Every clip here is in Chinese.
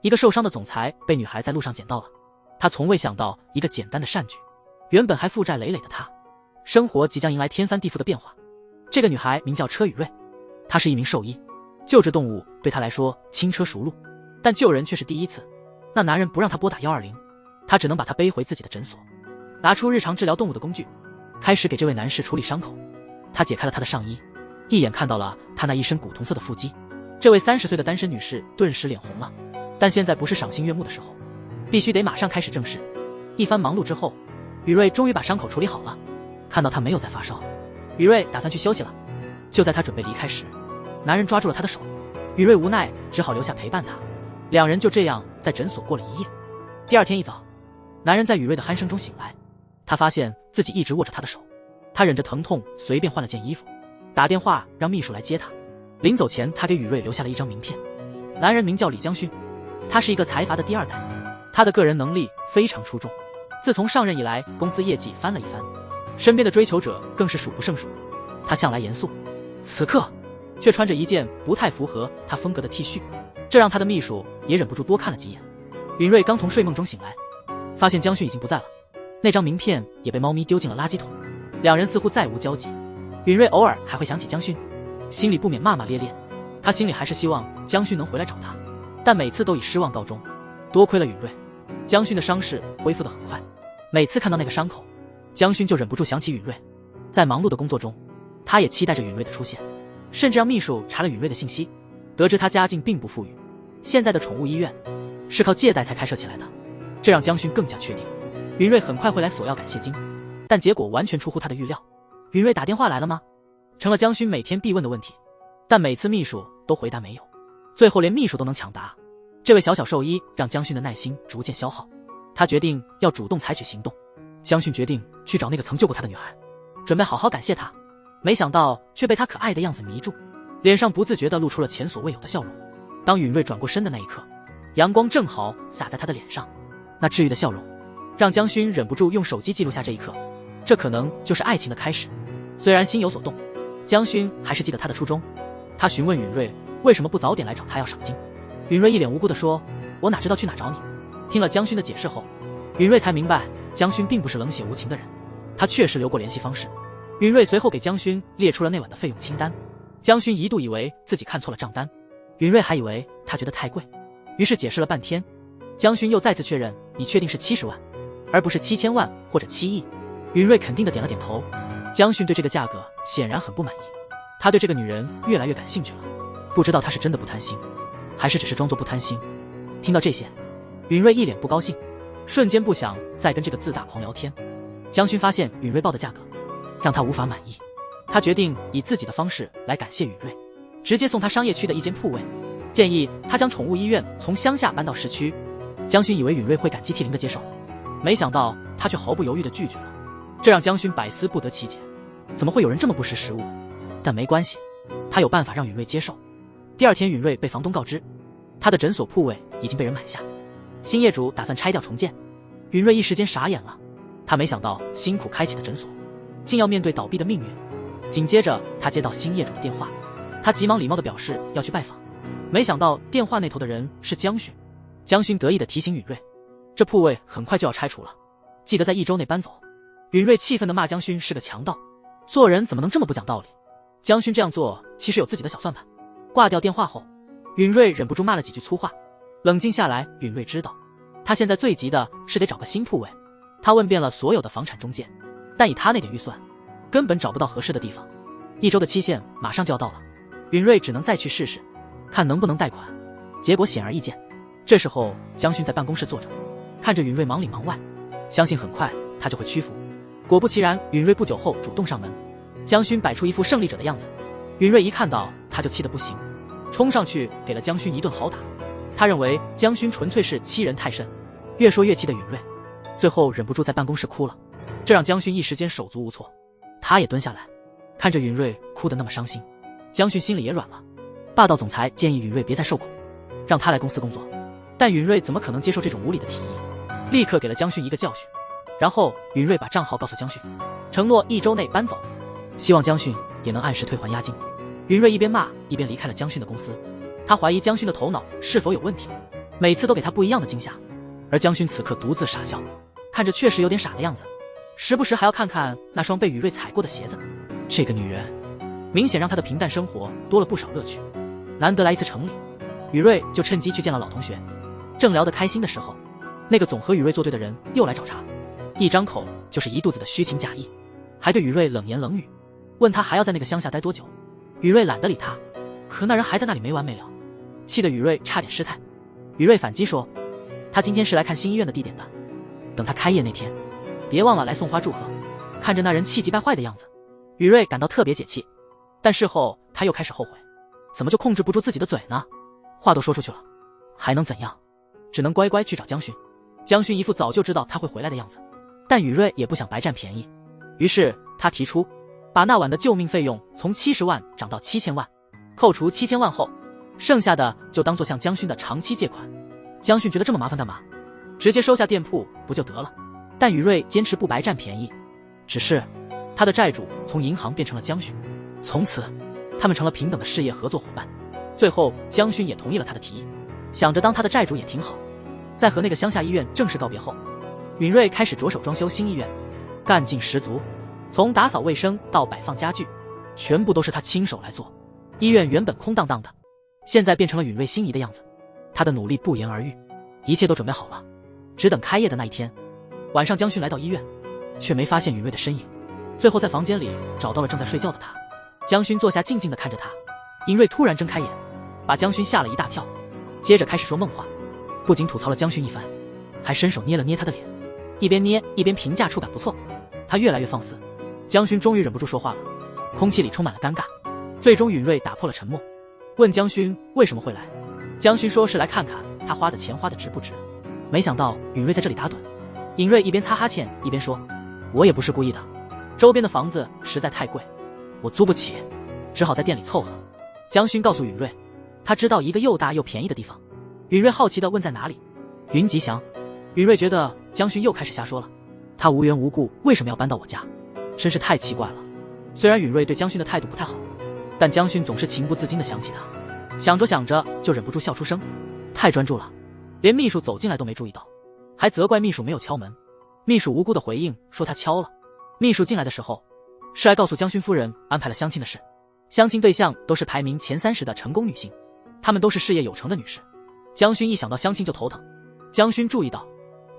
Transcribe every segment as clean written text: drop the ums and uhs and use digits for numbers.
一个受伤的总裁被女孩在路上捡到了，他从未想到一个简单的善举，原本还负债累累的他，生活即将迎来天翻地覆的变化。这个女孩名叫车雨瑞，她是一名兽医，救治动物对她来说轻车熟路，但救人却是第一次。那男人不让她拨打120，她只能把她背回自己的诊所，拿出日常治疗动物的工具，开始给这位男士处理伤口。她解开了他的上衣，一眼看到了他那一身古铜色的腹肌。这位30岁的单身女士顿时脸红了，但现在不是赏心悦目的时候，必须得马上开始正事。一番忙碌之后，雨瑞终于把伤口处理好了。看到他没有再发烧，雨瑞打算去休息了。就在他准备离开时，男人抓住了他的手，雨瑞无奈只好留下陪伴他。两人就这样在诊所过了一夜。第二天一早，男人在雨瑞的鼾声中醒来，他发现自己一直握着他的手，他忍着疼痛随便换了件衣服，打电话让秘书来接他。临走前，他给雨瑞留下了一张名片。男人名叫李将军，他是一个财阀的第2代，他的个人能力非常出众，自从上任以来，公司业绩翻了一番，身边的追求者更是数不胜数。他向来严肃，此刻却穿着一件不太符合他风格的 T 恤，这让他的秘书也忍不住多看了几眼。允瑞刚从睡梦中醒来，发现将军已经不在了，那张名片也被猫咪丢进了垃圾桶，两人似乎再无交集。允瑞偶尔还会想起将军，心里不免骂骂咧咧。他心里还是希望将军能回来找他，但每次都以失望告终。多亏了允瑞，将军的伤势恢复得很快。每次看到那个伤口，将军就忍不住想起允瑞。在忙碌的工作中，他也期待着允瑞的出现，甚至让秘书查了允瑞的信息，得知他家境并不富裕，现在的宠物医院是靠借贷才开设起来的，这让将军更加确定允瑞很快会来索要感谢金。但结果完全出乎他的预料，允瑞打电话来了吗？成了将军每天必问的问题，但每次秘书都回答没有，最后连秘书都能抢答。这位小兽医让将军的耐心逐渐消耗，他决定要主动采取行动。将军决定去找那个曾救过他的女孩，准备好好感谢她，没想到却被她可爱的样子迷住，脸上不自觉地露出了前所未有的笑容。当允瑞转过身的那一刻，阳光正好洒在他的脸上，那治愈的笑容让将军忍不住用手机记录下这一刻，这可能就是爱情的开始。虽然心有所动，将军还是记得他的初衷。他询问允瑞为什么不早点来找他要赏金，允瑞一脸无辜地说，我哪知道去哪找你。听了将军的解释后，允瑞才明白将军并不是冷血无情的人，他确实留过联系方式。允瑞随后给将军列出了那晚的费用清单，将军一度以为自己看错了账单，允瑞还以为他觉得太贵，于是解释了半天。将军又再次确认，你确定是70万，而不是7000万或者7亿？允瑞肯定的点了点头。将军对这个价格显然很不满意，他对这个女人越来越感兴趣了，不知道他是真的不贪心，还是只是装作不贪心。听到这些，允瑞一脸不高兴，瞬间不想再跟这个自大狂聊天。将军发现允瑞报的价格让他无法满意，他决定以自己的方式来感谢允瑞，直接送他商业区的一间铺位，建议他将宠物医院从乡下搬到市区。将军以为允瑞会感激涕零的接受，没想到他却毫不犹豫的拒绝了，这让将军百思不得其解，怎么会有人这么不识时务？但没关系，他有办法让允瑞接受。第二天，允瑞被房东告知，他的诊所铺位已经被人买下，新业主打算拆掉重建。允瑞一时间傻眼了，他没想到辛苦开启的诊所竟要面对倒闭的命运。紧接着他接到新业主的电话，他急忙礼貌地表示要去拜访，没想到电话那头的人是将军。将军得意地提醒允瑞，这铺位很快就要拆除了，记得在1周内搬走。允瑞气愤地骂将军是个强盗，做人怎么能这么不讲道理？将军这样做其实有自己的小算盘。挂掉电话后，允瑞忍不住骂了几句粗话。冷静下来，允瑞知道他现在最急的是得找个新铺位。他问遍了所有的房产中介，但以他那点预算根本找不到合适的地方。1周的期限马上就要到了，允瑞只能再去试试，看能不能贷款。结果显而易见，这时候将军在办公室坐着，看着允瑞忙里忙外，相信很快他就会屈服。果不其然，允瑞不久后主动上门，将军摆出一副胜利者的样子。允瑞一看到他就气得不行，冲上去给了将军一顿好打。他认为将军纯粹是欺人太甚。越说越气的允瑞最后忍不住在办公室哭了，这让将军一时间手足无措。他也蹲下来，看着允瑞哭得那么伤心，将军心里也软了。霸道总裁建议允瑞别再受苦，让他来公司工作，但允瑞怎么可能接受这种无理的提议，立刻给了将军一个教训。然后允瑞把账号告诉将军，承诺1周内搬走，希望将军也能按时退还押金。允瑞一边骂一边离开了将军的公司，他怀疑将军的头脑是否有问题。每次都给他不一样的惊吓。而江勋此刻独自傻笑，看着确实有点傻的样子，时不时还要看看那双被雨瑞踩过的鞋子。这个女人明显让他的平淡生活多了不少乐趣。难得来一次城里，雨瑞就趁机去见了老同学。正聊得开心的时候，那个总和雨瑞作对的人又来找茬，一张口就是一肚子的虚情假意，还对雨瑞冷言冷语，问他还要在那个乡下待多久。雨瑞懒得理他，可那人还在那里没完没了，气得雨瑞差点失态。雨瑞反击说，他今天是来看新医院的地点的，等他开业那天，别忘了来送花祝贺。看着那人气急败坏的样子，雨瑞感到特别解气，但事后他又开始后悔，怎么就控制不住自己的嘴呢？话都说出去了，还能怎样？只能乖乖去找江勋。江勋一副早就知道他会回来的样子，但雨瑞也不想白占便宜，于是他提出把那晚的救命费用从70万涨到7000万，扣除7000万后，剩下的就当作向江勋的长期借款。江勋觉得这么麻烦干嘛？直接收下店铺不就得了？但雨瑞坚持不白占便宜，只是他的债主从银行变成了江勋，从此他们成了平等的事业合作伙伴。最后江勋也同意了他的提议，想着当他的债主也挺好。在和那个乡下医院正式告别后，允瑞开始着手装修新医院，干劲十足，从打扫卫生到摆放家具，全部都是他亲手来做。医院原本空荡荡的，现在变成了允瑞心仪的样子。他的努力不言而喻，一切都准备好了，只等开业的那一天。晚上江勋来到医院，却没发现允瑞的身影，最后在房间里找到了正在睡觉的他。江勋坐下静静地看着他，允瑞突然睁开眼，把江勋吓了一大跳，接着开始说梦话，不仅吐槽了江勋一番，还伸手捏了捏他的脸，一边捏一边评价触感不错。他越来越放肆，江勋终于忍不住说话了，空气里充满了尴尬。最终允瑞打破了沉默，问江勋为什么会来。江勋说是来看看他花的钱花的值不值。没想到允瑞在这里打盹，允瑞一边擦哈欠一边说，我也不是故意的，周边的房子实在太贵，我租不起，只好在店里凑合。江勋告诉允瑞，他知道一个又大又便宜的地方。允瑞好奇地问在哪里。云吉祥。允瑞觉得江勋又开始瞎说了，他无缘无故为什么要搬到我家，真是太奇怪了。虽然允瑞对江勋的态度不太好，但江勋总是情不自禁地想起他，想着想着就忍不住笑出声，太专注了，连秘书走进来都没注意到，还责怪秘书没有敲门。秘书无辜的回应说他敲了。秘书进来的时候是来告诉江勋夫人安排了相亲的事，相亲对象都是排名前30的成功女性，她们都是事业有成的女士。江勋一想到相亲就头疼。江勋注意到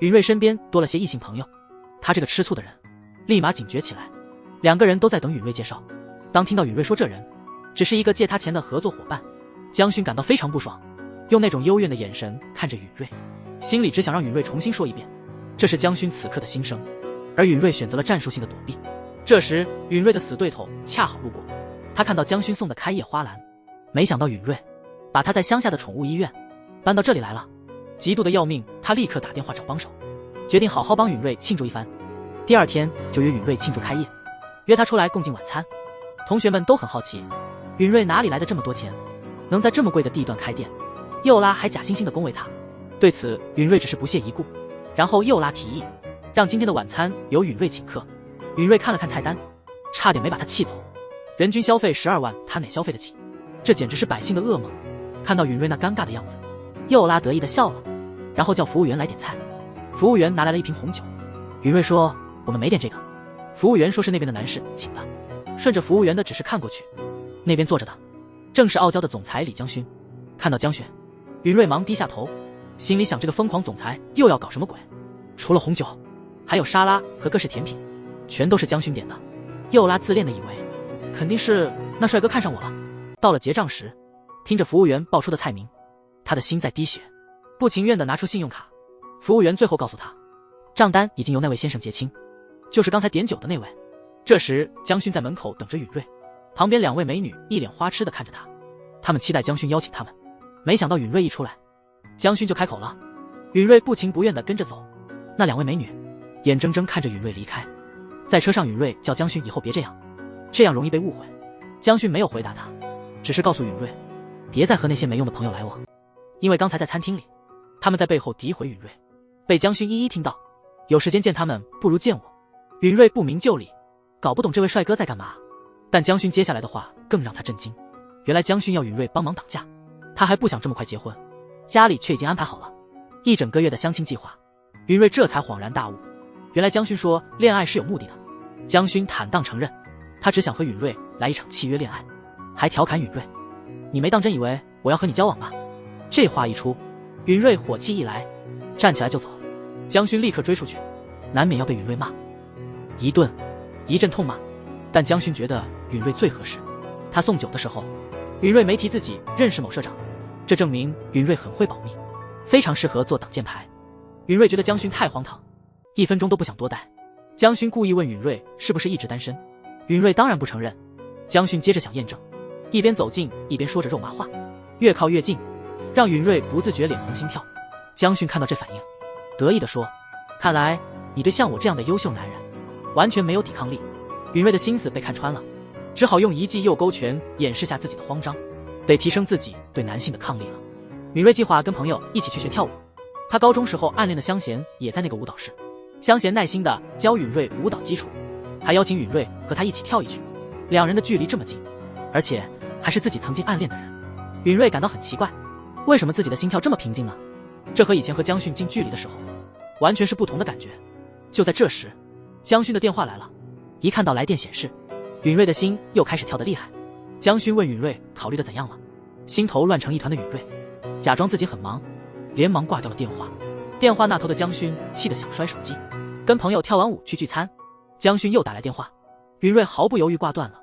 允瑞身边多了些异性朋友，他这个吃醋的人立马警觉起来。2个人都在等允瑞介绍，当听到允瑞说这人只是一个借他钱的合作伙伴，江勋感到非常不爽，用那种幽怨的眼神看着允瑞，心里只想让允瑞重新说一遍。这是江勋此刻的心声，而允瑞选择了战术性的躲避。这时允瑞的死对头恰好路过，他看到江勋送的开业花篮，没想到允瑞把他在乡下的宠物医院搬到这里来了，嫉妒的要命，他立刻打电话找帮手，决定好好帮允瑞庆祝一番。第2天就约允瑞庆祝开业，约他出来共进晚餐。同学们都很好奇，允瑞哪里来的这么多钱，能在这么贵的地段开店？佑拉还假惺惺地恭维他。对此允瑞只是不屑一顾，然后佑拉提议让今天的晚餐由允瑞请客。允瑞看了看菜单，差点没把他气走，人均消费12万，他哪消费得起？这简直是百姓的噩梦。看到允瑞那尴尬的样子，佑拉得意地笑了，然后叫服务员来点菜。服务员拿来了一瓶红酒。允瑞说，我们没点这个。服务员说是那边的男士请的。顺着服务员的指示看过去，那边坐着的正是傲娇的总裁李江勋。看到江勋，允瑞忙低下头，心里想这个疯狂总裁又要搞什么鬼？除了红酒，还有沙拉和各式甜品，全都是江勋点的。佑拉自恋的以为肯定是那帅哥看上我了。到了结账时，听着服务员报出的菜名，他的心在滴血，不情愿地拿出信用卡。服务员最后告诉他，账单已经由那位先生结清，就是刚才点酒的那位。这时江勋在门口等着允瑞，旁边2位美女一脸花痴地看着他，他们期待江勋邀请他们。没想到允瑞一出来，江勋就开口了。允瑞不情不愿地跟着走，那2位美女眼睁睁看着允瑞离开。在车上允瑞叫江勋以后别这样，这样容易被误会。江勋没有回答他，只是告诉允瑞别再和那些没用的朋友来往，因为刚才在餐厅里他们在背后诋毁允瑞，被江勋一一听到。有时间见他们不如见我。允瑞不明就里，搞不懂这位帅哥在干嘛。但江勋接下来的话更让他震惊，原来江勋要允瑞帮忙挡驾，他还不想这么快结婚，家里却已经安排好了1整个月的相亲计划。允瑞这才恍然大悟，原来江勋说恋爱是有目的的。江勋坦荡承认，他只想和允瑞来一场契约恋爱，还调侃允瑞：“你没当真以为我要和你交往吧？”这话一出，允瑞火气一来，站起来就走。江勋立刻追出去，难免要被允瑞骂一阵痛骂，但江勋觉得允瑞最合适。他送酒的时候，允瑞没提自己认识某社长，这证明允瑞很会保密，非常适合做挡箭牌。允瑞觉得江勋太荒唐，1分钟都不想多待。江勋故意问允瑞是不是一直单身，允瑞当然不承认。江勋接着想验证，一边走近一边说着肉麻话，越靠越近，让允瑞不自觉脸红心跳。江勋看到这反应，得意地说：“看来你对像我这样的优秀男人完全没有抵抗力。”允瑞的心思被看穿了，只好用一记右勾拳掩饰下自己的慌张，得提升自己对男性的抗力了。允瑞计划跟朋友一起去学跳舞，他高中时候暗恋的香贤也在那个舞蹈室。香贤耐心地教允瑞舞蹈基础，还邀请允瑞和他一起跳一曲。两人的距离这么近，而且还是自己曾经暗恋的人，允瑞感到很奇怪，为什么自己的心跳这么平静呢？这和以前和江勋近距离的时候完全是不同的感觉。就在这时，江勋的电话来了，一看到来电显示，允瑞的心又开始跳得厉害。江勋问允瑞考虑的怎样了，心头乱成一团的允瑞假装自己很忙，连忙挂掉了电话。电话那头的江勋气得想摔手机，跟朋友跳完舞去聚餐。江勋又打来电话，允瑞毫不犹豫挂断了。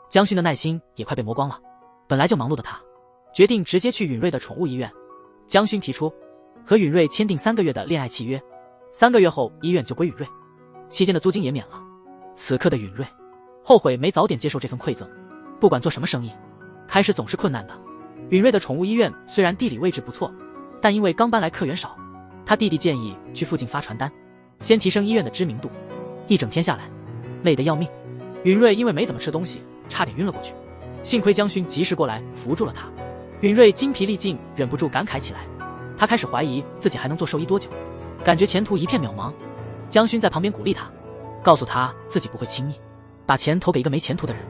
江勋的耐心也快被磨光了，本来就忙碌的他决定直接去允瑞的宠物医院。江勋提出和允瑞签订3个月的恋爱契约，3个月后医院就归允瑞，期间的租金也免了。此刻的允瑞后悔没早点接受这份馈赠，不管做什么生意，开始总是困难的。允瑞的宠物医院虽然地理位置不错，但因为刚搬来客源少，他弟弟建议去附近发传单，先提升医院的知名度。一整天下来，累得要命。允瑞因为没怎么吃东西，差点晕了过去，幸亏江勋及时过来扶住了他。允瑞精疲力尽，忍不住感慨起来。他开始怀疑自己还能做兽医多久，感觉前途一片渺茫。江勋在旁边鼓励他，告诉他自己不会轻易把钱投给一个没前途的人，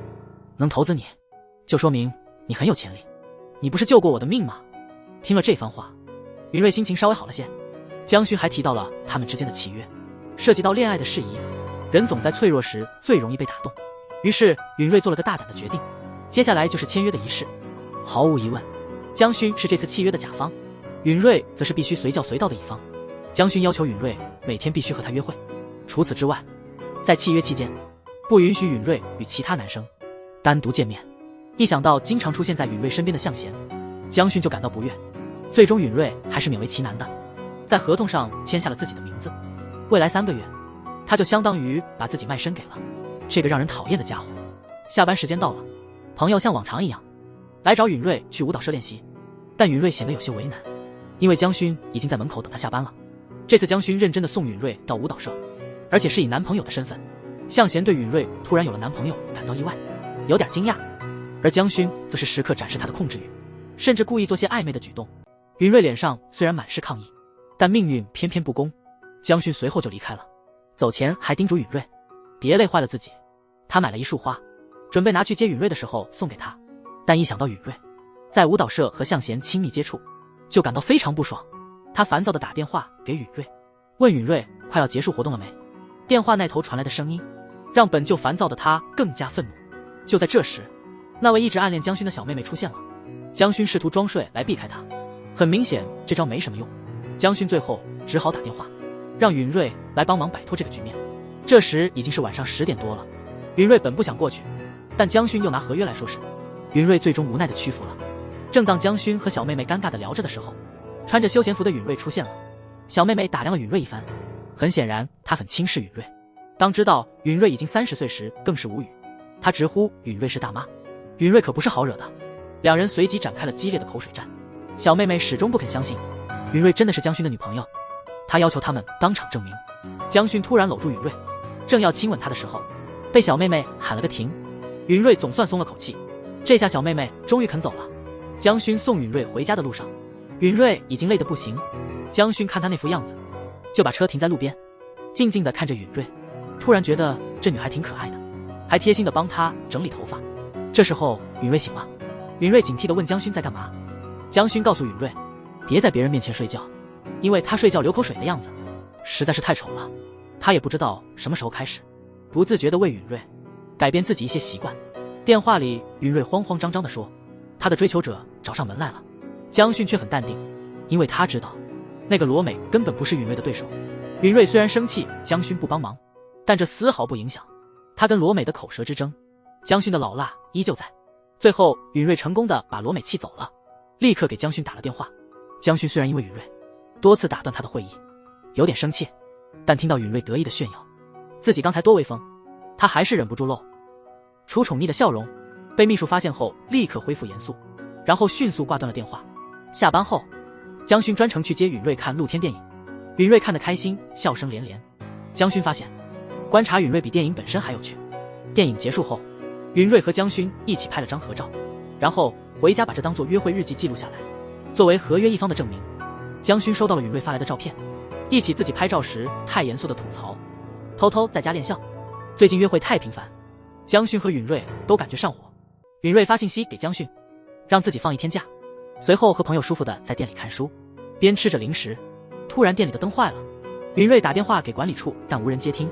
能投资你，就说明你很有潜力。你不是救过我的命吗？听了这番话，允瑞心情稍微好了些。江勋还提到了他们之间的契约，涉及到恋爱的事宜，人总在脆弱时最容易被打动。于是允瑞做了个大胆的决定，接下来就是签约的仪式。毫无疑问，江勋是这次契约的甲方，允瑞则是必须随叫随到的一方。江勋要求允瑞每天必须和他约会，除此之外，在契约期间不允许允瑞与其他男生单独见面。一想到经常出现在允瑞身边的向贤，江勋就感到不悦。最终允瑞还是勉为其难的在合同上签下了自己的名字。未来3个月，他就相当于把自己卖身给了这个让人讨厌的家伙。下班时间到了，朋友像往常一样来找允瑞去舞蹈社练习，但允瑞显得有些为难，因为江勋已经在门口等他下班了。这次江勋认真地送允瑞到舞蹈社，而且是以男朋友的身份。向贤对允瑞突然有了男朋友感到意外，有点惊讶，而江勋则是时刻展示他的控制欲，甚至故意做些暧昧的举动。允瑞脸上虽然满是抗议，但命运偏偏不公，江勋随后就离开了。走前还叮嘱允瑞别累坏了自己。他买了一束花，准备拿去接允瑞的时候送给他，但一想到允瑞在舞蹈社和向贤亲密接触，就感到非常不爽。他烦躁地打电话给允瑞，问允瑞快要结束活动了没。电话那头传来的声音让本就烦躁的他更加愤怒。就在这时，那位一直暗恋江勋的小妹妹出现了。江勋试图装睡来避开她，很明显这招没什么用。江勋最后只好打电话让允瑞来帮忙摆脱这个局面。这时已经是晚上10点多了，允瑞本不想过去，但江勋又拿合约来说事，允瑞最终无奈地屈服了。正当江勋和小妹妹尴尬地聊着的时候，穿着休闲服的允瑞出现了。小妹妹打量了允瑞一番，很显然她很轻视允瑞。当知道允瑞已经30岁时更是无语，她直呼允瑞是大妈。允瑞可不是好惹的，两人随即展开了激烈的口水战。小妹妹始终不肯相信允瑞真的是江勋的女朋友，她要求他们当场证明。江勋突然搂住允瑞，正要亲吻她的时候，被小妹妹喊了个停。允瑞总算松了口气，这下小妹妹终于肯走了。江勋送允瑞回家的路上，允瑞已经累得不行。江勋看她那副样子，就把车停在路边，静静地看着允瑞。突然觉得这女孩挺可爱的，还贴心地帮她整理头发。这时候允瑞醒了，允瑞警惕地问江勋在干嘛。江勋告诉允瑞，别在别人面前睡觉，因为他睡觉流口水的样子实在是太丑了。他也不知道什么时候开始，不自觉地为允瑞改变自己一些习惯。电话里，允瑞慌慌张张地说，他的追求者找上门来了。江勋却很淡定，因为他知道那个罗美根本不是允瑞的对手。允瑞虽然生气江勋不帮忙，但这丝毫不影响他跟罗美的口舌之争。江勋的老辣依旧在。最后允瑞成功地把罗美气走了，立刻给江勋打了电话。江勋虽然因为允瑞多次打断他的会议有点生气，但听到允瑞得意的炫耀自己刚才多威风，他还是忍不住露出宠溺的笑容。被秘书发现后立刻恢复严肃，然后迅速挂断了电话。下班后，江勋专程去接允瑞看露天电影。允瑞看得开心，笑声连连。江勋发现观察允瑞比电影本身还有趣。电影结束后，允瑞和江勋一起拍了张合照，然后回家把这当作约会日记记录下来，作为合约一方的证明。江勋收到了允瑞发来的照片，一起自己拍照时太严肃的吐槽，偷偷在家练笑。最近约会太频繁，江勋和允瑞都感觉上火。允瑞发信息给江勋，让自己放一天假，随后和朋友舒服的在店里看书，边吃着零食。突然店里的灯坏了，允瑞打电话给管理处，但无人接听。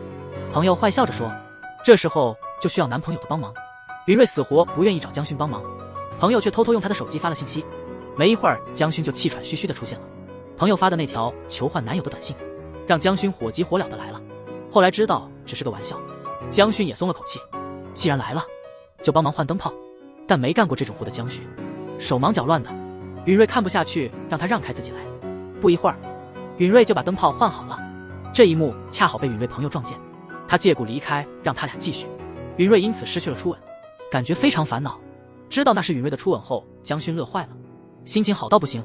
朋友坏笑着说，这时候就需要男朋友的帮忙。允瑞死活不愿意找江勋帮忙，朋友却偷偷用他的手机发了信息。没一会儿，江勋就气喘吁吁的出现了。朋友发的那条求换男友的短信，让江勋火急火燎的来了。后来知道只是个玩笑，江勋也松了口气，既然来了，就帮忙换灯泡。但没干过这种活的江勋手忙脚乱的，允瑞看不下去，让他让开自己来。不一会儿，允瑞就把灯泡换好了。这一幕恰好被允瑞朋友撞见，他借故离开，让他俩继续。允瑞因此失去了初吻，感觉非常烦恼。知道那是允瑞的初吻后，江勋乐坏了，心情好到不行。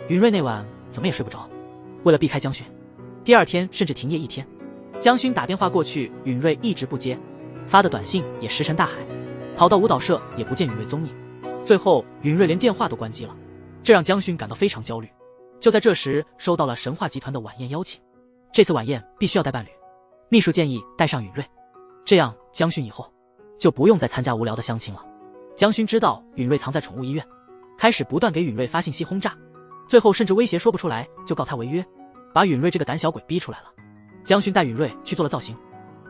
允瑞那晚怎么也睡不着，为了避开江勋，第二天甚至停业一天。江勋打电话过去，允瑞一直不接，发的短信也石沉大海，跑到舞蹈社也不见允瑞踪影。最后允瑞连电话都关机了，这让江勋感到非常焦虑。就在这时，收到了神话集团的晚宴邀请，这次晚宴必须要带伴侣，秘书建议带上允瑞，这样江勋以后就不用再参加无聊的相亲了。江勋知道允瑞藏在宠物医院，开始不断给允瑞发信息轰炸，最后甚至威胁说不出来就告他违约，把允瑞这个胆小鬼逼出来了。江勋带允瑞去做了造型，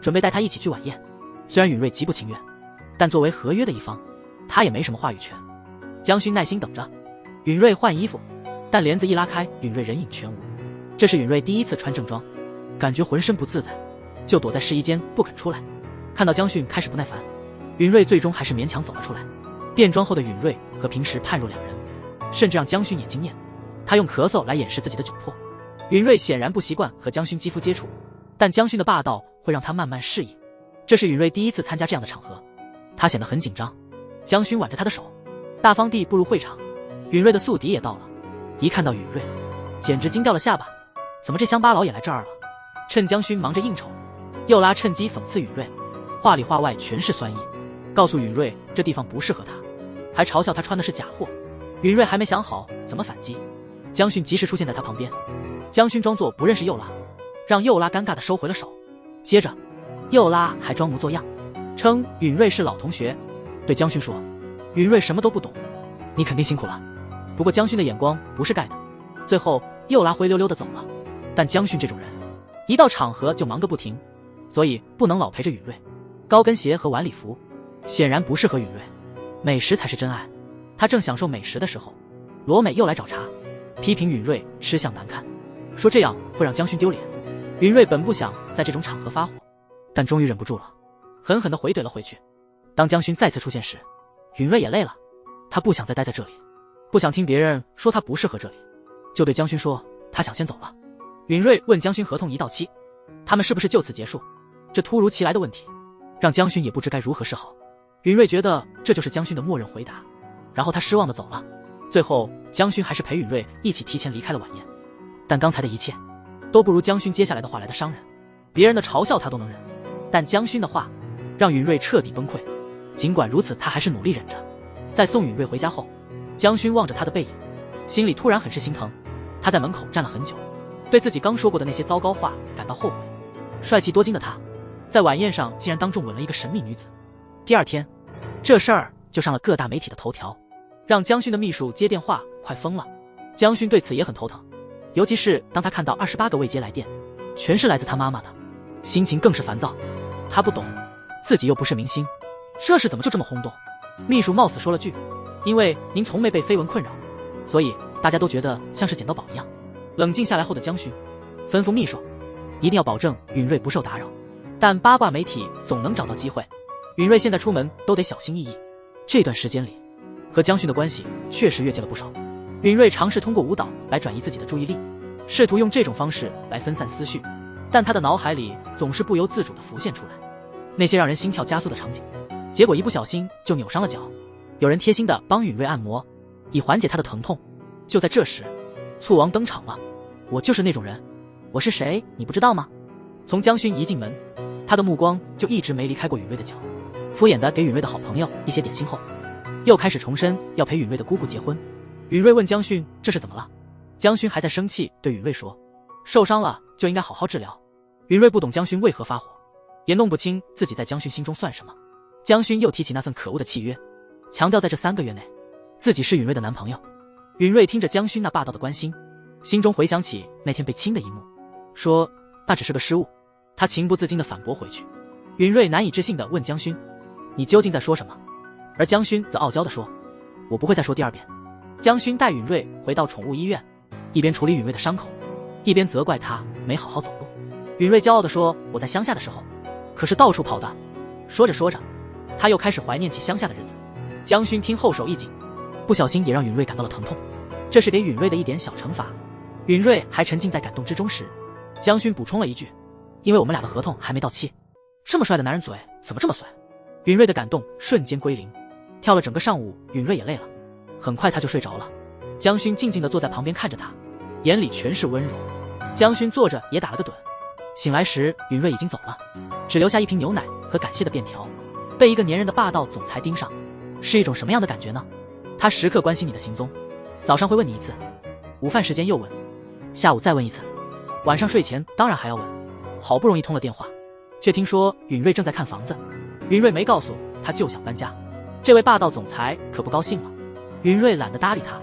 准备带他一起去晚宴。虽然允瑞极不情愿，但作为合约的一方，他也没什么话语权。江勋耐心等着允瑞换衣服，但帘子一拉开，允瑞人影全无。这是允瑞第一次穿正装，感觉浑身不自在，就躲在试衣间不肯出来。看到江勋开始不耐烦，允瑞最终还是勉强走了出来。变装后的允瑞和平时判若两人，甚至让江勋也惊艳。他用咳嗽来掩饰自己的窘迫。允瑞显然不习惯和江勋肌肤接触，但江勋的霸道会让他慢慢适应。这是允瑞第一次参加这样的场合，他显得很紧张。江勋挽着他的手，大方地步入会场。允瑞的宿敌也到了，一看到允瑞，简直惊掉了下巴，怎么这乡巴佬也来这儿了？趁江勋忙着应酬，又拉趁机讽刺允瑞，话里话外全是酸意，告诉允瑞这地方不适合他，还嘲笑他穿的是假货。允瑞还没想好怎么反击，江勋及时出现在他旁边。江勋装作不认识右拉，让右拉尴尬地收回了手。接着右拉还装模作样，称允瑞是老同学，对江勋说，允瑞什么都不懂，你肯定辛苦了。不过江勋的眼光不是盖的。最后右拉灰溜溜地走了。但江勋这种人一到场合就忙个不停，所以不能老陪着允瑞。高跟鞋和晚礼服显然不适合允瑞，美食才是真爱。他正享受美食的时候，罗美又来找茬，批评允瑞吃相难看，说这样会让江勋丢脸。允瑞本不想在这种场合发火，但终于忍不住了，狠狠地回怼了回去。当江勋再次出现时，允瑞也累了，他不想再待在这里，不想听别人说他不适合这里，就对江勋说他想先走了。允瑞问江勋合同一到期，他们是不是就此结束？这突如其来的问题让江勋也不知该如何是好。允瑞觉得这就是江勋的默认回答，然后他失望地走了。最后江勋还是陪允瑞一起提前离开了晚宴，但刚才的一切都不如江勋接下来的话来的伤人。别人的嘲笑他都能忍，但江勋的话让允瑞彻底崩溃。尽管如此，他还是努力忍着。在送允瑞回家后，江勋望着他的背影，心里突然很是心疼。他在门口站了很久，对自己刚说过的那些糟糕话感到后悔。帅气多金的他，在晚宴上竟然当众吻了一个神秘女子。第二天，这事儿就上了各大媒体的头条，让江勋的秘书接电话快疯了。江勋对此也很头疼，尤其是当他看到28个未接来电，全是来自他妈妈的，心情更是烦躁。他不懂，自己又不是明星，这事怎么就这么轰动？秘书冒死说了句：“因为您从没被绯闻困扰，所以大家都觉得像是捡到宝一样。”冷静下来后的江勋吩咐秘书，一定要保证允瑞不受打扰。但八卦媒体总能找到机会，允瑞现在出门都得小心翼翼。这段时间里，和江勋的关系确实越界了不少。允瑞尝试通过舞蹈来转移自己的注意力，试图用这种方式来分散思绪，但他的脑海里总是不由自主地浮现出来那些让人心跳加速的场景，结果一不小心就扭伤了脚。有人贴心地帮允瑞按摩，以缓解他的疼痛。就在这时，醋王登场了。我就是那种人，我是谁你不知道吗？从江勋一进门，他的目光就一直没离开过允瑞的脚，敷衍地给允瑞的好朋友一些点心后，又开始重申要陪允瑞的姑姑结婚。允瑞问江勋这是怎么了，江勋还在生气，对允瑞说受伤了就应该好好治疗。允瑞不懂江勋为何发火，也弄不清自己在江勋心中算什么。江勋又提起那份可恶的契约，强调在这3个月内自己是允瑞的男朋友。允瑞听着江勋那霸道的关心，心中回想起那天被亲的一幕，说那只是个失误。他情不自禁地反驳回去。允瑞难以置信地问江勋，你究竟在说什么？而江勋则傲娇地说，我不会再说第2遍。江勋带允瑞回到宠物医院，一边处理允瑞的伤口，一边责怪他没好好走路。允瑞骄傲地说，我在乡下的时候可是到处跑的。说着说着，他又开始怀念起乡下的日子。江勋听后手一紧，不小心也让允瑞感到了疼痛，这是给允瑞的一点小惩罚。允瑞还沉浸在感动之中时，江勋补充了一句，因为我们俩的合同还没到期。这么帅的男人嘴怎么这么碎？允瑞的感动瞬间归零，跳了整个上午，允瑞也累了，很快他就睡着了。江勋静静地坐在旁边看着他，眼里全是温柔。江勋坐着也打了个盹，醒来时允瑞已经走了，只留下一瓶牛奶和感谢的便条。被一个粘人的霸道总裁盯上，是一种什么样的感觉呢？他时刻关心你的行踪，早上会问你一次，午饭时间又问，下午再问一次，晚上睡前当然还要问。好不容易通了电话，却听说允瑞正在看房子。允瑞没告诉他就想搬家，这位霸道总裁可不高兴了。允瑞懒得搭理他，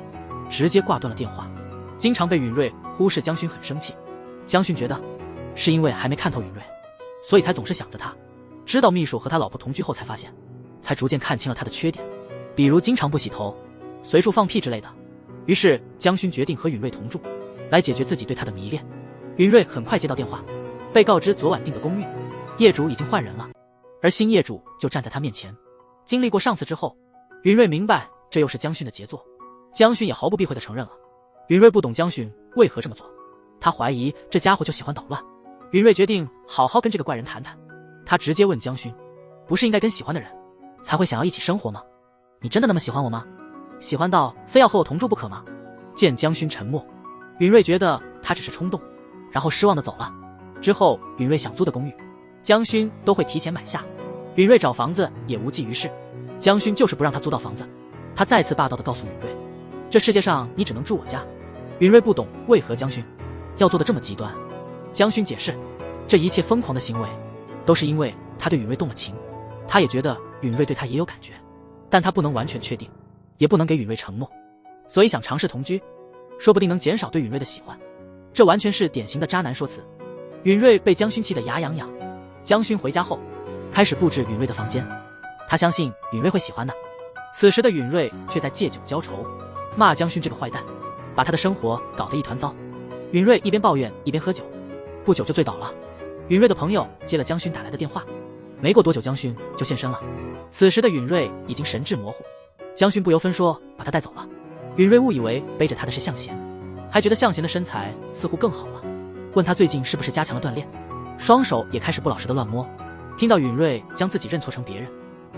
直接挂断了电话。经常被允瑞忽视，江勋很生气。江勋觉得是因为还没看透允瑞，所以才总是想着他。知道秘书和他老婆同居后才发现，才逐渐看清了他的缺点，比如经常不洗头，随处放屁之类的。于是江勋决定和允瑞同住，来解决自己对他的迷恋。允瑞很快接到电话，被告知昨晚订的公寓业主已经换人了，而新业主就站在他面前。经历过上次之后，允瑞明白这又是江勋的杰作。江勋也毫不避讳地承认了。允瑞不懂江勋为何这么做，他怀疑这家伙就喜欢捣乱。允瑞决定好好跟这个怪人谈谈。他直接问江勋，不是应该跟喜欢的人才会想要一起生活吗？你真的那么喜欢我吗？喜欢到非要和我同住不可吗？见江勋沉默，允瑞觉得他只是冲动，然后失望地走了。之后允瑞想租的公寓，江勋都会提前买下。允瑞找房子也无济于事，江勋就是不让他租到房子。他再次霸道地告诉允瑞，这世界上你只能住我家。允瑞不懂为何江勋要做得这么极端。江勋解释，这一切疯狂的行为都是因为他对允瑞动了情，他也觉得允瑞对他也有感觉，但他不能完全确定，也不能给允瑞承诺，所以想尝试同居，说不定能减少对允瑞的喜欢。这完全是典型的渣男说辞。允瑞被江勋气得牙痒痒。江勋回家后开始布置允瑞的房间，他相信允瑞会喜欢的。此时的允瑞却在借酒浇愁，骂江勋这个坏蛋，把他的生活搞得一团糟。允瑞一边抱怨一边喝酒，不久就醉倒了。允瑞的朋友接了江勋打来的电话，没过多久江勋就现身了。此时的允瑞已经神志模糊，江勋不由分说把他带走了。允瑞误以为背着他的是向贤，还觉得向贤的身材似乎更好了，问他最近是不是加强了锻炼，双手也开始不老实的乱摸。听到允瑞将自己认错成别人，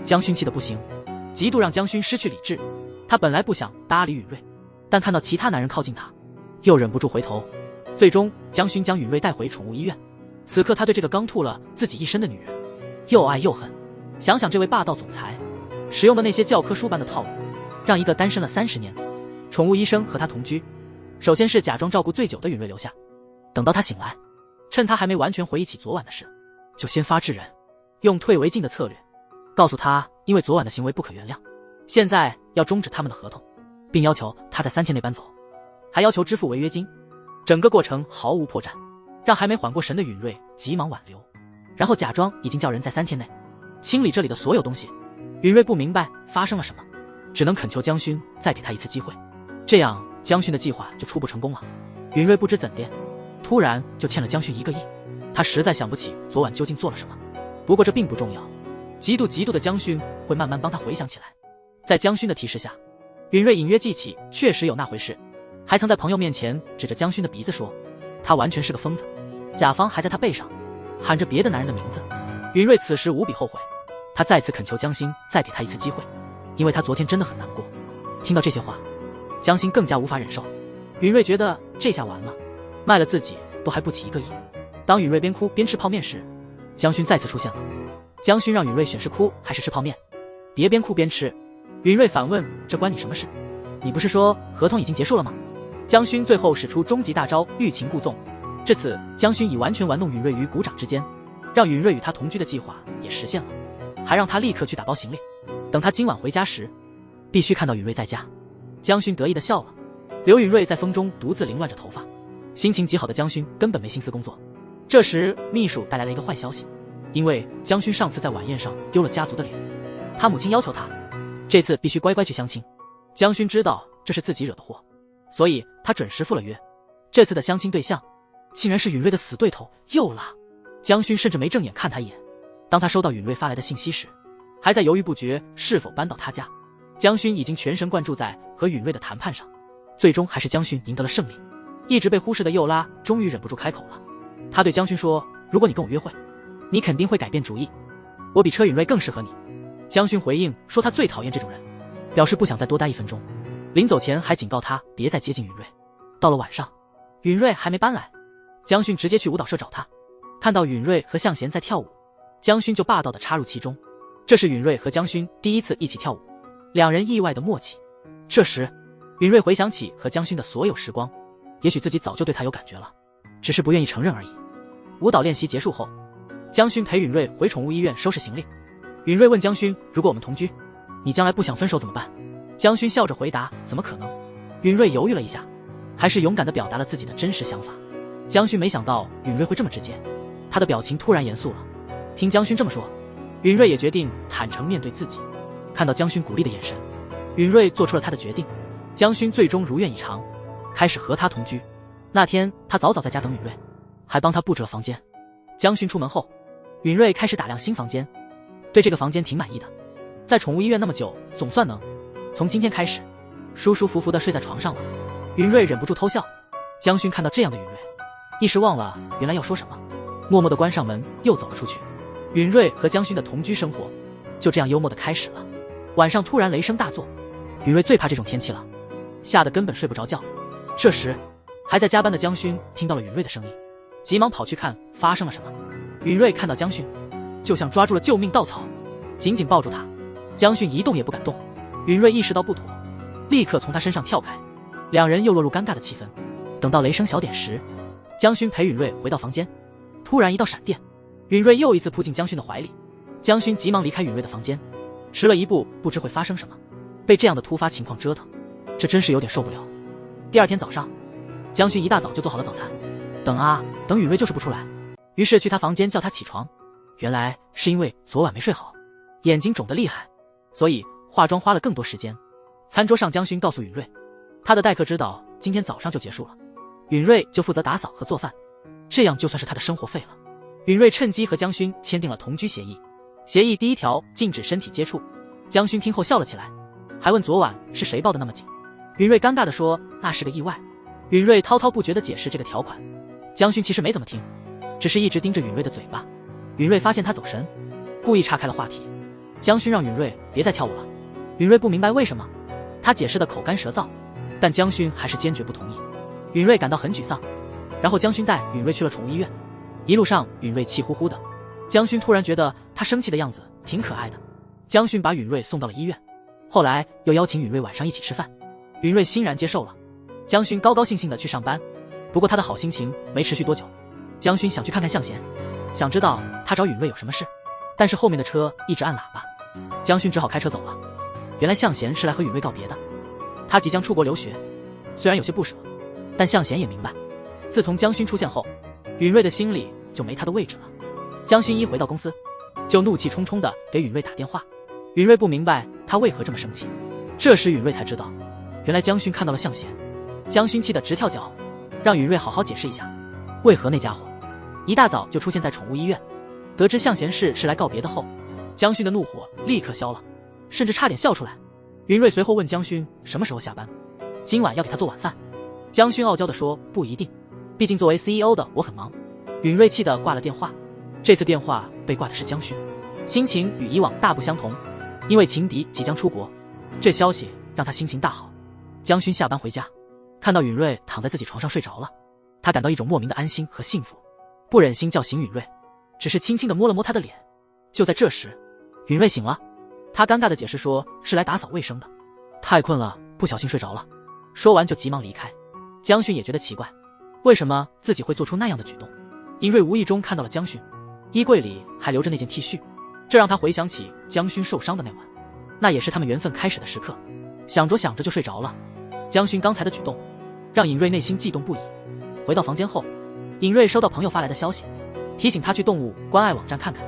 江勋气得不行，极度让江勋失去理智。他本来不想搭理允瑞，但看到其他男人靠近他，又忍不住回头。最终江勋将允瑞带回宠物医院。此刻他对这个刚吐了自己一身的女人又爱又恨。想想这位霸道总裁使用的那些教科书般的套路，让一个单身了30年宠物医生和他同居。首先是假装照顾醉酒的允瑞留下，等到他醒来，趁他还没完全回忆起昨晚的事，就先发制人，用退为进的策略告诉他因为昨晚的行为不可原谅，现在要终止他们的合同，并要求他在3天内搬走。还要求支付违约金。整个过程毫无破绽，让还没缓过神的允瑞急忙挽留，然后假装已经叫人在3天内清理这里的所有东西。允瑞不明白发生了什么，只能恳求江勋再给他一次机会，这样江勋的计划就初步成功了。允瑞不知怎的，突然就欠了江勋1个亿，他实在想不起昨晚究竟做了什么。不过这并不重要，极度的江勋会慢慢帮他回想起来。在江勋的提示下，允瑞隐约记起确实有那回事，还曾在朋友面前指着江勋的鼻子说他完全是个疯子。甲方还在他背上喊着别的男人的名字。允瑞此时无比后悔，他再次恳求江勋再给他一次机会，因为他昨天真的很难过。听到这些话，江勋更加无法忍受。允瑞觉得这下完了，卖了自己都还不起1个亿。当允瑞边哭边吃泡面时，江勋再次出现了。江勋让允瑞选是哭还是吃泡面，别边哭边吃。允瑞反问，这关你什么事？你不是说合同已经结束了吗？江勋最后使出终极大招欲擒故纵，至此江勋已完全玩弄允瑞于股掌之间，让允瑞与他同居的计划也实现了，还让他立刻去打包行李，等他今晚回家时必须看到允瑞在家。江勋得意地笑了。刘允瑞在风中独自凌乱着头发，心情极好的江勋根本没心思工作。这时秘书带来了一个坏消息，因为江勋上次在晚宴上丢了家族的脸，他母亲要求他这次必须乖乖去相亲。江勋知道这是自己惹的祸，所以他准时赴了约。这次的相亲对象竟然是允瑞的死对头右拉。江勋甚至没正眼看他一眼。当他收到允瑞发来的信息时，还在犹豫不决是否搬到他家。江勋已经全神贯注在和允瑞的谈判上，最终还是江勋赢得了胜利。一直被忽视的右拉终于忍不住开口了，他对江勋说，如果你跟我约会，你肯定会改变主意，我比车允瑞更适合你。江勋回应说他最讨厌这种人，表示不想再多待1分钟。临走前还警告他别再接近允瑞。到了晚上，允瑞还没搬来，江勋直接去舞蹈社找他，看到允瑞和向贤在跳舞，江勋就霸道地插入其中。这是允瑞和江勋第一次一起跳舞，两人意外的默契。这时允瑞回想起和江勋的所有时光，也许自己早就对他有感觉了，只是不愿意承认而已。舞蹈练习结束后，江勋陪允瑞回宠物医院收拾行李。允瑞问江勋，如果我们同居，你将来不想分手怎么办？江勋笑着回答，怎么可能？允瑞犹豫了一下，还是勇敢地表达了自己的真实想法。江勋没想到允瑞会这么直接，他的表情突然严肃了。听江勋这么说，允瑞也决定坦诚面对自己。看到江勋鼓励的眼神，允瑞做出了他的决定。江勋最终如愿以偿，开始和他同居。那天他早早在家等允瑞，还帮他布置了房间。江勋出门后，允瑞开始打量新房间，对这个房间挺满意的。在宠物医院那么久，总算能从今天开始舒舒服服地睡在床上了。允瑞忍不住偷笑。江勋看到这样的允瑞，一时忘了原来要说什么，默默地关上门又走了出去。允瑞和江勋的同居生活就这样幽默地开始了。晚上突然雷声大作，允瑞最怕这种天气了，吓得根本睡不着觉。这时还在加班的江勋听到了允瑞的声音，急忙跑去看发生了什么。允瑞看到江勋，就像抓住了救命稻草，紧紧抱住他。江勋一动也不敢动。允瑞意识到不妥，立刻从他身上跳开，两人又落入尴尬的气氛。等到雷声小点时，江勋陪允瑞回到房间，突然一道闪电，允瑞又一次扑进江勋的怀里。江勋急忙离开允瑞的房间，迟了一步不知会发生什么，被这样的突发情况折腾，这真是有点受不了。第二天早上，江勋一大早就做好了早餐，等允瑞就是不出来，于是去他房间叫他起床。原来是因为昨晚没睡好，眼睛肿得厉害，所以化妆花了更多时间。餐桌上江勋告诉允瑞，他的待客之道今天早上就结束了，允瑞就负责打扫和做饭，这样就算是他的生活费了。允瑞趁机和江勋签订了同居协议，协议第一条禁止身体接触。江勋听后笑了起来，还问昨晚是谁抱得那么紧。允瑞尴尬地说那是个意外。允瑞滔滔不绝地解释这个条款，江勋其实没怎么听，只是一直盯着允瑞的嘴巴。允瑞发现他走神，故意岔开了话题。江勋让允瑞别再跳舞了。允瑞不明白为什么，他解释的口干舌燥，但江勋还是坚决不同意。允瑞感到很沮丧，然后江勋带允瑞去了宠物医院。一路上允瑞气呼呼的，江勋突然觉得他生气的样子挺可爱的。江勋把允瑞送到了医院，后来又邀请允瑞晚上一起吃饭，允瑞欣然接受了。江勋高高兴兴的去上班，不过他的好心情没持续多久。江勋想去看看向贤，想知道他找允瑞有什么事，但是后面的车一直按喇叭，江勋只好开车走了。原来向贤是来和允瑞告别的，他即将出国留学，虽然有些不舍，但向贤也明白，自从江勋出现后，允瑞的心里就没他的位置了。江勋一回到公司，就怒气冲冲地给允瑞打电话。允瑞不明白他为何这么生气，这时允瑞才知道，原来江勋看到了向贤。江勋气得直跳脚，让允瑞好好解释一下，为何那家伙一大早就出现在宠物医院。得知向贤是来告别的后，江勋的怒火立刻消了，甚至差点笑出来。允瑞随后问江勋什么时候下班，今晚要给他做晚饭。江勋傲娇地说不一定，毕竟作为 CEO 的我很忙。允瑞气得挂了电话。这次电话被挂的是江勋，心情与以往大不相同，因为情敌即将出国，这消息让他心情大好。江勋下班回家，看到允瑞躺在自己床上睡着了，他感到一种莫名的安心和幸福，不忍心叫醒允瑞，只是轻轻地摸了摸他的脸。就在这时，允瑞醒了，他尴尬地解释说是来打扫卫生的，太困了，不小心睡着了。说完就急忙离开。江勋也觉得奇怪，为什么自己会做出那样的举动？尹瑞无意中看到了江勋衣柜里还留着那件 T 恤，这让他回想起江勋受伤的那晚，那也是他们缘分开始的时刻。想着想着就睡着了。江勋刚才的举动让尹瑞内心悸动不已。回到房间后，尹瑞收到朋友发来的消息，提醒他去动物关爱网站看看。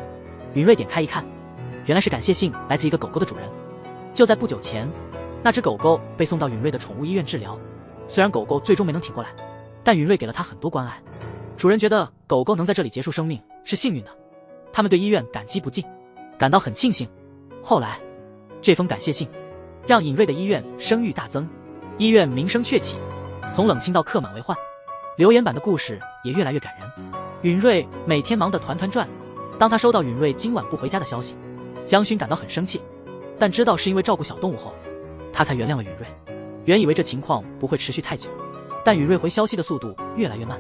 尹瑞点开一看，原来是感谢信来自一个狗狗的主人。就在不久前，那只狗狗被送到允瑞的宠物医院治疗，虽然狗狗最终没能挺过来，但允瑞给了他很多关爱。主人觉得狗狗能在这里结束生命是幸运的，他们对医院感激不尽，感到很庆幸。后来，这封感谢信让尹瑞的医院声誉大增，医院名声鹊起，从冷清到客满为患。留言板的故事也越来越感人。允瑞每天忙得团团转，当他收到允瑞今晚不回家的消息，江勋感到很生气，但知道是因为照顾小动物后，他才原谅了允瑞。原以为这情况不会持续太久，但允瑞回消息的速度越来越慢，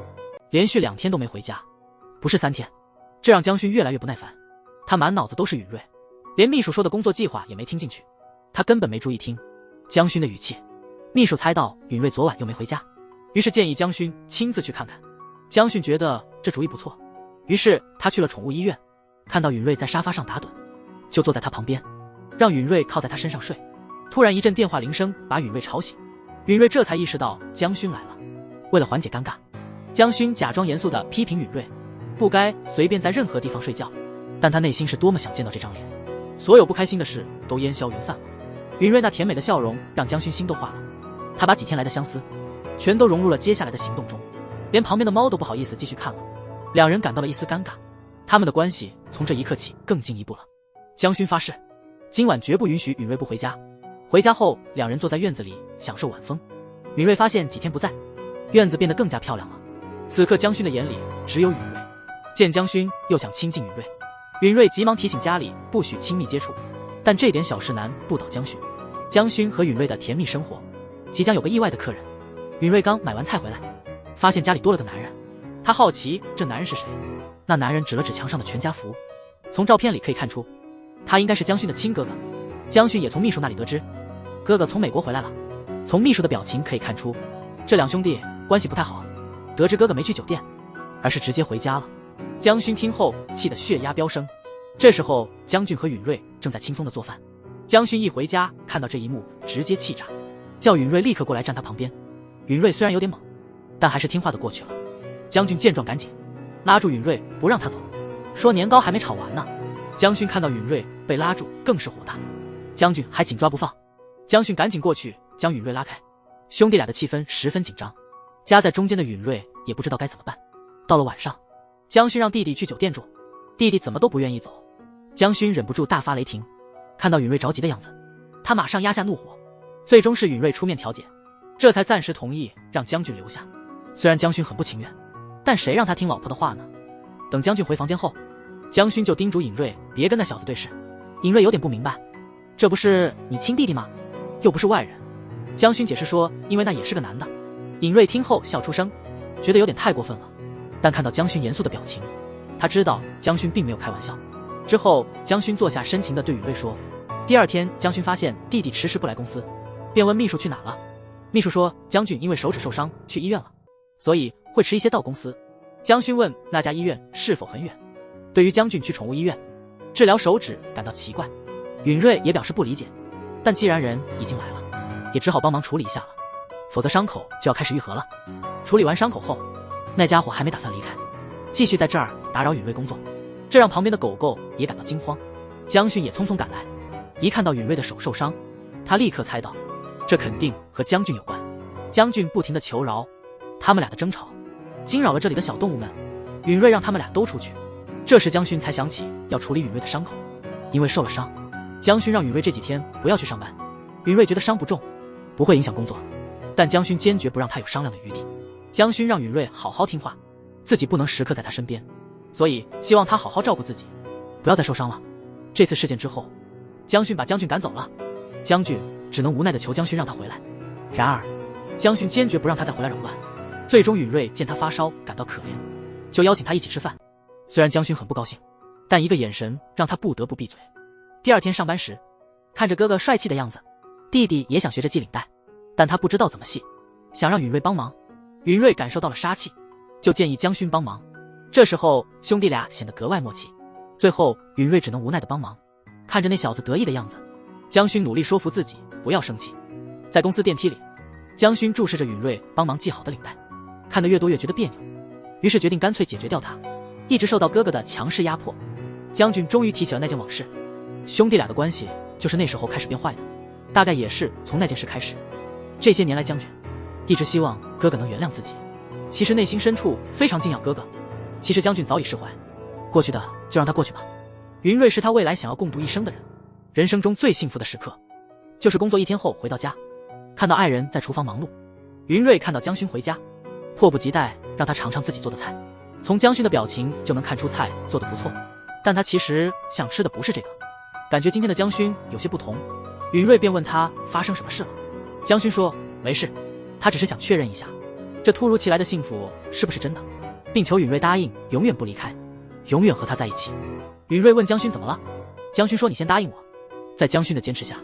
连续2天都没回家，不是3天，这让江勋越来越不耐烦。他满脑子都是允瑞，连秘书说的工作计划也没听进去，他根本没注意听江勋的语气。秘书猜到允瑞昨晚又没回家，于是建议江勋亲自去看看。江勋觉得这主意不错，于是他去了宠物医院，看到允瑞在沙发上打盹，就坐在他旁边，让允瑞靠在他身上睡。突然一阵电话铃声把允瑞吵醒，允瑞这才意识到江勋来了。为了缓解尴尬，江勋假装严肃地批评允瑞不该随便在任何地方睡觉，但他内心是多么想见到这张脸。所有不开心的事都烟消云散了。允瑞那甜美的笑容让江勋心都化了，他把几天来的相思全都融入了接下来的行动中，连旁边的猫都不好意思继续看了。两人感到了一丝尴尬，他们的关系从这一刻起更进一步了。江勋发誓今晚绝不允许允瑞不回家。回家后，两人坐在院子里享受晚风。允瑞发现几天不在，院子变得更加漂亮了。此刻江勋的眼里只有允瑞，见江勋又想亲近允瑞，允瑞急忙提醒家里不许亲密接触，但这点小事难不倒江勋。江勋和允瑞的甜蜜生活即将有个意外的客人。允瑞刚买完菜回来，发现家里多了个男人，他好奇这男人是谁。那男人指了指墙上的全家福，从照片里可以看出他应该是江勋的亲哥哥。江勋也从秘书那里得知哥哥从美国回来了，从秘书的表情可以看出这两兄弟关系不太好。得知哥哥没去酒店，而是直接回家了，江勋听后气得血压飙升。这时候江俊和允瑞正在轻松的做饭，江勋一回家看到这一幕直接气炸，叫允瑞立刻过来站他旁边。允瑞虽然有点猛，但还是听话的过去了。江俊见状赶紧拉住允瑞不让他走，说年糕还没炒完呢。江勋看到允瑞被拉住更是火大，江俊还紧抓不放。江勋赶紧过去将允瑞拉开，兄弟俩的气氛十分紧张，夹在中间的允瑞也不知道该怎么办。到了晚上，江勋让弟弟去酒店住，弟弟怎么都不愿意走。江勋忍不住大发雷霆，看到允瑞着急的样子，他马上压下怒火，最终是允瑞出面调解，这才暂时同意让江俊留下。虽然江勋很不情愿，但谁让他听老婆的话呢？等江俊回房间后，江勋就叮嘱允瑞别跟那小子对视。允瑞有点不明白，这不是你亲弟弟吗？又不是外人。江勋解释说因为那也是个男的。允瑞听后笑出声，觉得有点太过分了，但看到江勋严肃的表情，他知道江勋并没有开玩笑。之后江勋坐下深情地对允瑞说，第二天江勋发现弟弟迟迟不来公司，便问秘书去哪了。秘书说江俊因为手指受伤去医院了，所以会迟一些到公司。江勋问那家医院是否很远，对于江俊去宠物医院治疗手指感到奇怪，允瑞也表示不理解，但既然人已经来了，也只好帮忙处理一下了，否则伤口就要开始愈合了。处理完伤口后，那家伙还没打算离开，继续在这儿打扰允瑞工作，这让旁边的狗狗也感到惊慌。江勋也匆匆赶来，一看到允瑞的手受伤，他立刻猜到这肯定和江俊有关。江俊不停地求饶，他们俩的争吵惊扰了这里的小动物们。允瑞让他们俩都出去。这时江勋才想起要处理允瑞的伤口，因为受了伤，江勋让允瑞这几天不要去上班。允瑞觉得伤不重，不会影响工作，但江勋坚决不让他有商量的余地。江勋让允瑞好好听话，自己不能时刻在他身边，所以希望他好好照顾自己，不要再受伤了。这次事件之后，江勋把江俊赶走了，江俊只能无奈地求江勋让他回来。然而江勋坚决不让他再回来扰乱。最终允瑞见他发烧感到可怜，就邀请他一起吃饭。虽然江勋很不高兴，但一个眼神让他不得不闭嘴。第二天上班时，看着哥哥帅气的样子，弟弟也想学着系领带，但他不知道怎么系，想让允瑞帮忙。允瑞感受到了杀气，就建议江勋帮忙。这时候兄弟俩显得格外默契，最后允瑞只能无奈地帮忙。看着那小子得意的样子，江勋努力说服自己不要生气。在公司电梯里，江勋注视着允瑞帮忙系好的领带，看得越多越觉得别扭，于是决定干脆解决掉他。一直受到哥哥的强势压迫，江俊终于提起了那件往事。兄弟俩的关系就是那时候开始变坏的，大概也是从那件事开始。这些年来，江俊一直希望哥哥能原谅自己，其实内心深处非常敬仰哥哥。其实江俊早已释怀，过去的就让他过去吧。云瑞是他未来想要共度一生的人，人生中最幸福的时刻就是工作一天后回到家，看到爱人在厨房忙碌。云瑞看到江勋回家，迫不及待让他尝尝自己做的菜。从江勋的表情就能看出菜做得不错，但他其实想吃的不是这个，感觉今天的江勋有些不同。云瑞便问他发生什么事了。江勋说没事，他只是想确认一下这突如其来的幸福是不是真的，并求允瑞答应永远不离开，永远和他在一起。允瑞问江勋怎么了，江勋说你先答应我。在江勋的坚持下，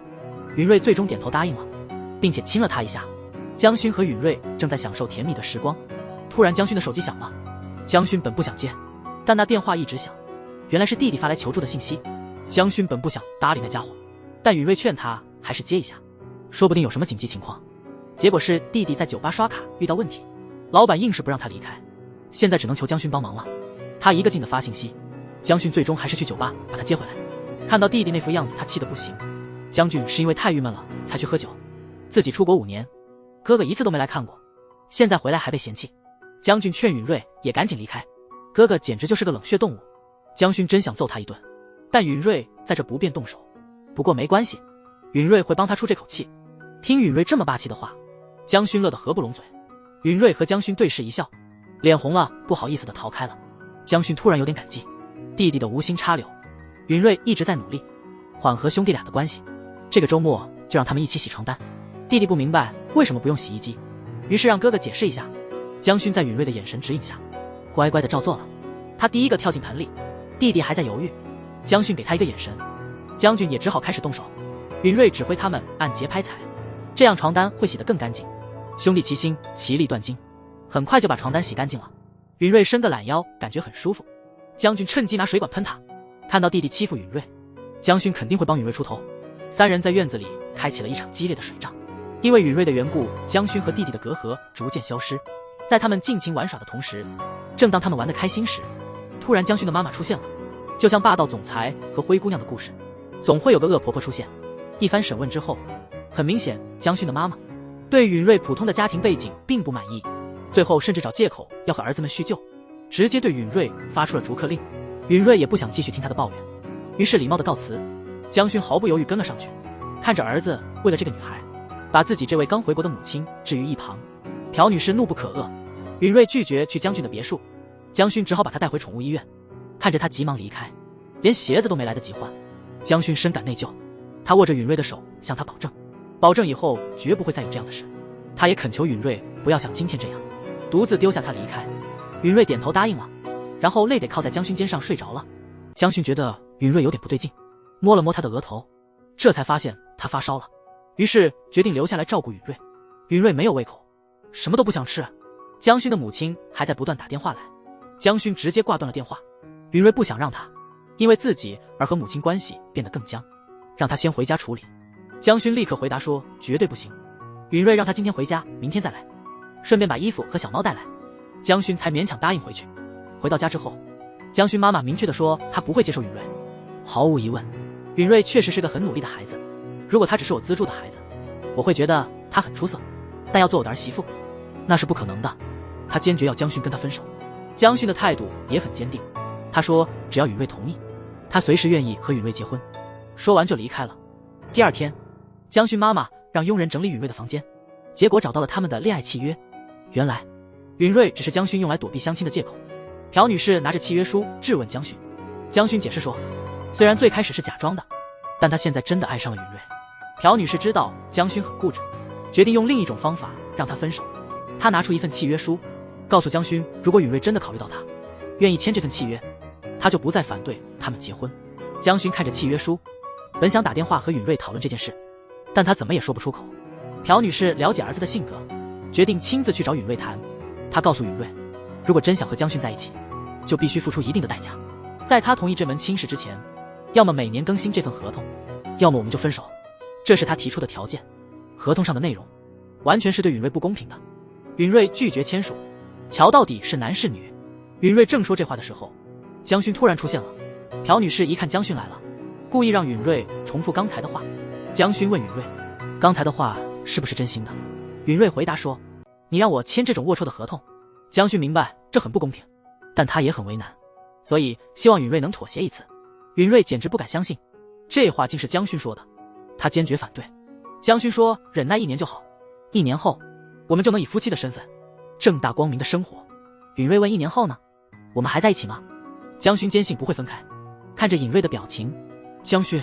允瑞最终点头答应了，并且亲了他一下。江勋和允瑞正在享受甜蜜的时光，突然江勋的手机响了。江勋本不想接，但那电话一直响，原来是弟弟发来求助的信息。江勋本不想搭理那家伙，但允瑞劝他还是接一下，说不定有什么紧急情况。结果是弟弟在酒吧刷卡遇到问题，老板硬是不让他离开，现在只能求江勋帮忙了。他一个劲的发信息，江勋最终还是去酒吧把他接回来。看到弟弟那副样子，他气得不行。江俊是因为太郁闷了才去喝酒，自己出国5年，哥哥一次都没来看过，现在回来还被嫌弃。江俊劝允瑞也赶紧离开，哥哥简直就是个冷血动物。江勋真想揍他一顿，但允瑞在这不便动手。不过没关系，允瑞会帮他出这口气。听允瑞这么霸气的话，江勋乐得合不拢嘴。允瑞和江勋对视一笑，脸红了，不好意思的逃开了。江勋突然有点感激弟弟的无心插柳。允瑞一直在努力缓和兄弟俩的关系，这个周末就让他们一起洗床单。弟弟不明白为什么不用洗衣机，于是让哥哥解释一下。江勋在允瑞的眼神指引下，乖乖的照做了。他第一个跳进盆里，弟弟还在犹豫，江勋给他一个眼神，江俊也只好开始动手。允瑞指挥他们按节拍踩，这样床单会洗得更干净。兄弟齐心，其利断金，很快就把床单洗干净了。允瑞伸个懒腰，感觉很舒服。江俊趁机拿水管喷他，看到弟弟欺负允瑞，江勋肯定会帮允瑞出头。三人在院子里开启了一场激烈的水仗。因为允瑞的缘故，江勋和弟弟的隔阂逐渐消失。在他们尽情玩耍的同时，正当他们玩得开心时，突然江勋的妈妈出现了。就像霸道总裁和灰姑娘的故事，总会有个恶婆婆出现。一番审问之后，很明显江勋的妈妈对允瑞普通的家庭背景并不满意，最后甚至找借口要和儿子们叙旧，直接对允瑞发出了逐客令。允瑞也不想继续听他的抱怨，于是礼貌的告辞。江勋毫不犹豫跟了上去，看着儿子为了这个女孩把自己这位刚回国的母亲置于一旁，朴女士怒不可遏。允瑞拒绝去江俊的别墅，江勋只好把她带回宠物医院。看着她急忙离开，连鞋子都没来得及换，江勋深感内疚。他握着允瑞的手，向他保证以后绝不会再有这样的事。他也恳求允瑞不要像今天这样独自丢下他离开。允瑞点头答应了，然后累得靠在江勋肩上睡着了。江勋觉得允瑞有点不对劲，摸了摸他的额头，这才发现他发烧了，于是决定留下来照顾允瑞。允瑞没有胃口，什么都不想吃。江勋的母亲还在不断打电话来，江勋直接挂断了电话。允瑞不想让他因为自己而和母亲关系变得更僵，让他先回家处理。江勋立刻回答说绝对不行。允瑞让他今天回家，明天再来。顺便把衣服和小猫带来。江勋才勉强答应回去。回到家之后，江勋妈妈明确地说她不会接受允瑞。毫无疑问，允瑞确实是个很努力的孩子，如果他只是我资助的孩子，我会觉得他很出色，但要做我的儿媳妇，那是不可能的。他坚决要江勋跟他分手。江勋的态度也很坚定，他说只要允瑞同意，他随时愿意和允瑞结婚。说完就离开了。第二天，江勋妈妈让佣人整理允瑞的房间，结果找到了他们的恋爱契约。原来允瑞只是江勋用来躲避相亲的借口。朴女士拿着契约书质问江勋，江勋解释说，虽然最开始是假装的，但他现在真的爱上了允瑞。朴女士知道江勋很固执，决定用另一种方法让他分手。她拿出一份契约书，告诉江勋，如果允瑞真的考虑到他，愿意签这份契约，他就不再反对他们结婚。江勋看着契约书，本想打电话和允瑞讨论这件事，但他怎么也说不出口。朴女士了解儿子的性格，决定亲自去找允瑞谈。她告诉允瑞，如果真想和江勋在一起，就必须付出一定的代价。在他同意这门亲事之前，要么每年更新这份合同，要么我们就分手。这是他提出的条件。合同上的内容完全是对允瑞不公平的。允瑞拒绝签署，瞧到底是男是女。允瑞正说这话的时候，江勋突然出现了。朴女士一看江勋来了，故意让允瑞重复刚才的话。江勋问允瑞，刚才的话是不是真心的？允瑞回答说，你让我签这种龌龊的合同。江勋明白这很不公平，但他也很为难，所以希望允瑞能妥协一次。允瑞简直不敢相信，这话竟是江勋说的，他坚决反对。江勋说，忍耐1年就好，1年后我们就能以夫妻的身份正大光明的生活。允瑞问，1年后呢？我们还在一起吗？江勋坚信不会分开。看着允瑞的表情，江勋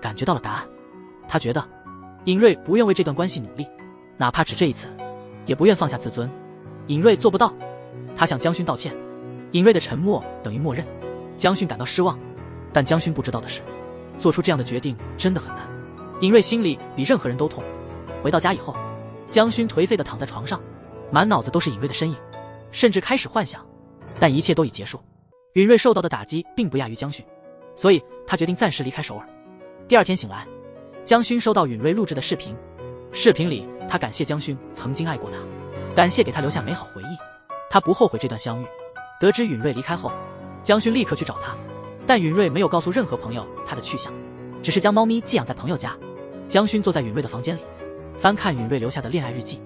感觉到了答案。他觉得允瑞不愿为这段关系努力，哪怕只这一次，也不愿放下自尊。允瑞做不到，他向江勋道歉。允瑞的沉默等于默认。江勋感到失望，但江勋不知道的是，做出这样的决定真的很难。允瑞心里比任何人都痛。回到家以后，江勋颓废地躺在床上，满脑子都是允瑞的身影，甚至开始幻想，但一切都已结束。允瑞受到的打击并不亚于江勋，所以他决定暂时离开首尔。第二天醒来，江勋收到允瑞录制的视频，视频里他感谢江勋曾经爱过他，感谢给他留下美好回忆，他不后悔这段相遇。得知允瑞离开后，江勋立刻去找他，但允瑞没有告诉任何朋友他的去向，只是将猫咪寄养在朋友家。江勋坐在允瑞的房间里，翻看允瑞留下的恋爱日记，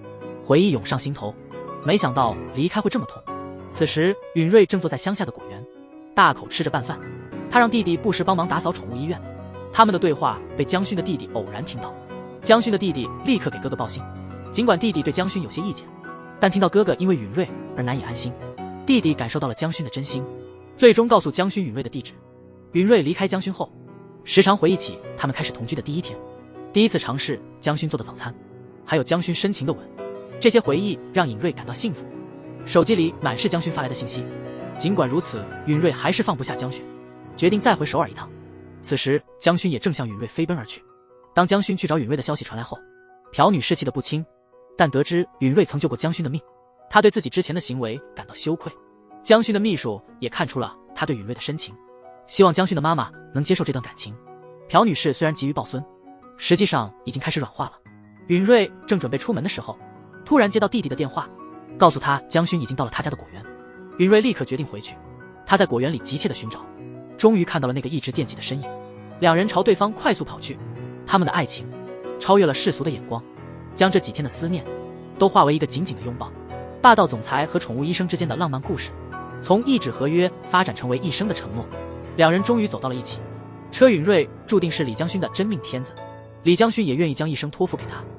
回忆涌上心头。没想到离开会这么痛。此时允瑞正坐在乡下的果园，大口吃着拌饭。他让弟弟不时帮忙打扫宠物医院。他们的对话被江勋的弟弟偶然听到。江勋的弟弟立刻给哥哥报信。尽管弟弟对江勋有些意见，但听到哥哥因为允瑞而难以安心，弟弟感受到了江勋的真心，最终告诉江勋允瑞的地址。允瑞离开江勋后，时常回忆起他们开始同居的第一天，第一次尝试江勋做的早餐，还有江勋深情的吻。这些回忆让允瑞感到幸福。手机里满是江勋发来的信息。尽管如此，允瑞还是放不下江勋，决定再回首尔一趟。此时江勋也正向允瑞飞奔而去。当江勋去找允瑞的消息传来后，朴女士气得不轻，但得知允瑞曾救过江勋的命，她对自己之前的行为感到羞愧。江勋的秘书也看出了他对允瑞的深情，希望江勋的妈妈能接受这段感情。朴女士虽然急于抱孙，实际上已经开始软化了。允瑞正准备出门的时候，突然接到弟弟的电话，告诉他江勋已经到了他家的果园。允瑞立刻决定回去。他在果园里急切地寻找，终于看到了那个一直惦记的身影。两人朝对方快速跑去，他们的爱情超越了世俗的眼光，将这几天的思念都化为一个紧紧的拥抱。霸道总裁和宠物医生之间的浪漫故事，从1纸合约发展成为一生的承诺。两人终于走到了一起。车允瑞注定是李江勋的真命天子，李江勋也愿意将一生托付给他。